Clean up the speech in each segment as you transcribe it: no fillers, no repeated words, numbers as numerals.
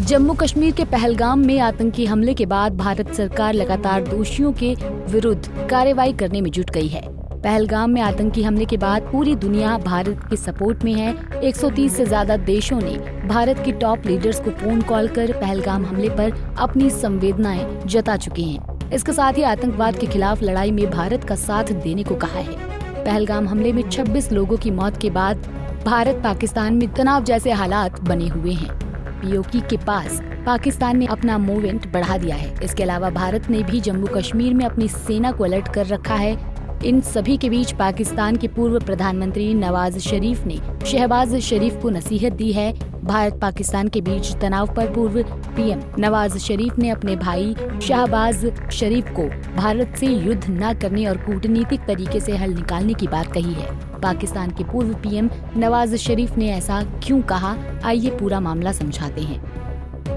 जम्मू कश्मीर के पहलगाम में आतंकी हमले के बाद भारत सरकार लगातार दोषियों के विरुद्ध कार्रवाई करने में जुट गई है। पहलगाम में आतंकी हमले के बाद पूरी दुनिया भारत के सपोर्ट में है। 130 से ज्यादा देशों ने भारत के टॉप लीडर्स को फोन कॉल कर पहलगाम हमले पर अपनी संवेदनाएं जता चुके हैं। इसके साथ ही आतंकवाद के खिलाफ लड़ाई में भारत का साथ देने को कहा है। पहलगाम हमले में 26 लोगों की मौत के बाद भारत पाकिस्तान में तनाव जैसे हालात बने हुए हैं। पीओके के पास पाकिस्तान ने अपना मूवमेंट बढ़ा दिया है। इसके अलावा भारत ने भी जम्मू कश्मीर में अपनी सेना को अलर्ट कर रखा है। इन सभी के बीच पाकिस्तान के पूर्व प्रधानमंत्री नवाज शरीफ ने शहबाज शरीफ को नसीहत दी है। भारत पाकिस्तान के बीच तनाव पर पूर्व पीएम नवाज शरीफ ने अपने भाई शहबाज शरीफ को भारत से युद्ध न करने और कूटनीतिक तरीके से हल निकालने की बात कही है। पाकिस्तान के पूर्व पीएम नवाज शरीफ ने ऐसा क्यों कहा, आइए पूरा मामला समझाते हैं।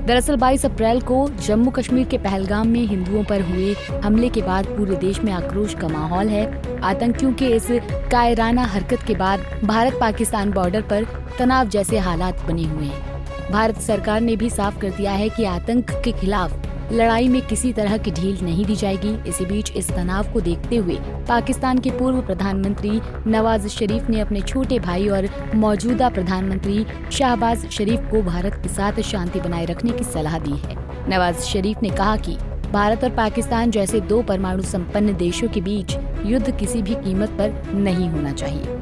दरअसल 22 अप्रैल को जम्मू कश्मीर के पहलगाम में हिंदुओं पर हुए हमले के बाद पूरे देश में आक्रोश का माहौल है। आतंकियों के इस कायराना हरकत के बाद भारत पाकिस्तान बॉर्डर पर तनाव जैसे हालात बने हुए हैं। भारत सरकार ने भी साफ कर दिया है कि आतंक के खिलाफ लड़ाई में किसी तरह की ढील नहीं दी जाएगी। इसी बीच इस तनाव को देखते हुए पाकिस्तान के पूर्व प्रधानमंत्री नवाज शरीफ ने अपने छोटे भाई और मौजूदा प्रधानमंत्री शहबाज शरीफ को भारत के साथ शांति बनाए रखने की सलाह दी है। नवाज शरीफ ने कहा कि भारत और पाकिस्तान जैसे दो परमाणु संपन्न देशों के बीच युद्ध किसी भी कीमत पर नहीं होना चाहिए।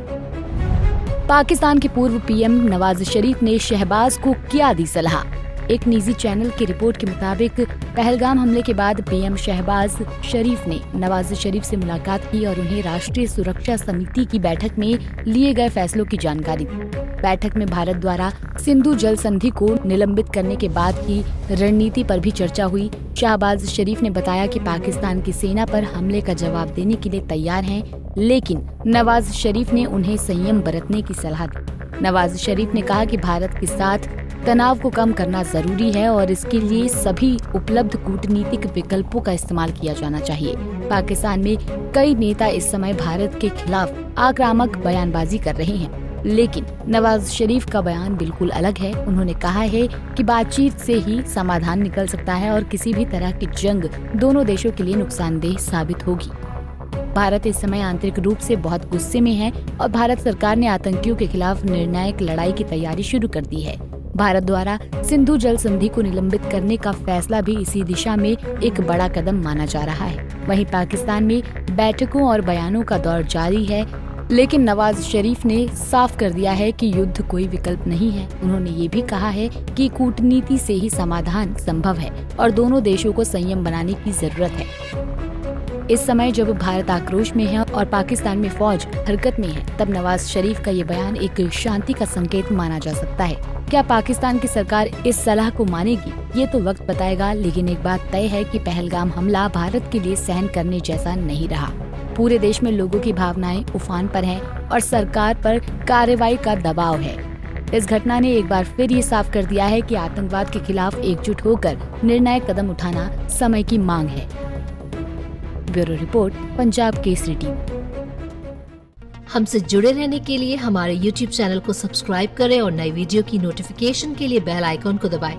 पाकिस्तान के पूर्व पीएम नवाज शरीफ ने शहबाज को क्या दी सलाह। एक निजी चैनल की रिपोर्ट के मुताबिक पहलगाम हमले के बाद पीएम शहबाज शरीफ ने नवाज शरीफ से मुलाकात की और उन्हें राष्ट्रीय सुरक्षा समिति की बैठक में लिए गए फैसलों की जानकारी दी। बैठक में भारत द्वारा सिंधु जल संधि को निलंबित करने के बाद की रणनीति पर भी चर्चा हुई। शहबाज शरीफ ने बताया कि पाकिस्तान की सेना पर हमले का जवाब देने के लिए तैयार हैं, लेकिन नवाज शरीफ ने उन्हें संयम बरतने की सलाह दी। नवाज शरीफ ने कहा कि भारत के साथ तनाव को कम करना जरूरी है और इसके लिए सभी उपलब्ध कूटनीतिक विकल्पों का इस्तेमाल किया जाना चाहिए। पाकिस्तान में कई नेता इस समय भारत के खिलाफ आक्रामक बयानबाजी कर रहे हैं, लेकिन नवाज शरीफ का बयान बिल्कुल अलग है। उन्होंने कहा है कि बातचीत से ही समाधान निकल सकता है और किसी भी तरह की जंग दोनों देशों के लिए नुकसानदेह साबित होगी। भारत इस समय आंतरिक रूप से बहुत गुस्से में है और भारत सरकार ने आतंकियों के खिलाफ निर्णायक लड़ाई की तैयारी शुरू कर दी है। भारत द्वारा सिंधु जल संधि को निलंबित करने का फैसला भी इसी दिशा में एक बड़ा कदम माना जा रहा है। वहीं पाकिस्तान में बैठकों और बयानों का दौर जारी है, लेकिन नवाज शरीफ ने साफ कर दिया है कि युद्ध कोई विकल्प नहीं है। उन्होंने ये भी कहा है कि कूटनीति से ही समाधान संभव है और दोनों देशों को संयम बनाने की जरूरत है। इस समय जब भारत आक्रोश में है और पाकिस्तान में फौज हरकत में है, तब नवाज शरीफ का ये बयान एक शांति का संकेत माना जा सकता है। क्या पाकिस्तान की सरकार इस सलाह को मानेगी, ये तो वक्त बताएगा, लेकिन एक बात तय है कि पहलगाम हमला भारत के लिए सहन करने जैसा नहीं रहा। पूरे देश में लोगों की भावनाएं उफान पर हैं और सरकार पर कार्रवाई का दबाव है। इस घटना ने एक बार फिर ये साफ कर दिया है कि आतंकवाद के खिलाफ एकजुट होकर निर्णायक कदम उठाना समय की मांग है। Bureau report, Punjab Kesari TV. हमसे जुड़े रहने के लिए हमारे YouTube चैनल को सब्सक्राइब करें और नई वीडियो की नोटिफिकेशन के लिए बेल आइकॉन को दबाएं।